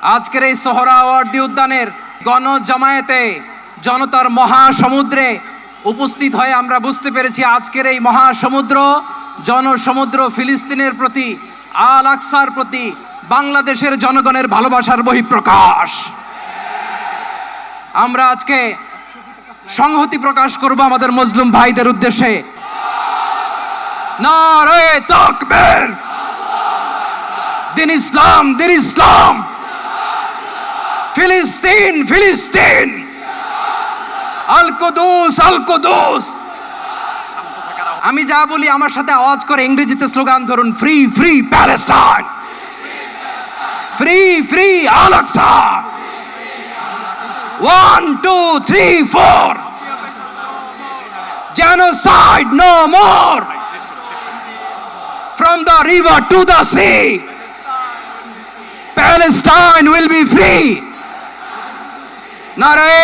আজকের এই সোহরাওয়ার্দী উদ্যানের গণজামায়াতে জনতার মহাসমুদ্রে উপস্থিত হয়ে আমরা বুঝতে পেরেছি আজকের এই মহাসমুদ্র জনসমুদ্র ফিলিস্তিনের প্রতি, আল আকসার প্রতি বাংলাদেশের জনগণের ভালোবাসার বহিঃপ্রকাশ। আমরা আজকে সংহতি প্রকাশ করব আমাদের মুসলিম ভাইদের উদ্দেশ্যে। নারে তাকবীর, দিন ইসলাম, দিন ইসলাম, ফিলিস্তিন, ফিলিস্তিন, আল কুদুস, আল কুদুস। আমি যা বলি আমার সাথে আওয়াজ করে ইংরেজিতে স্লোগান ধরুন, free free Palestine, free free Al Aqsa. 1 2 3 4, genocide no more, from the river to the sea, Palestine will be free. Nare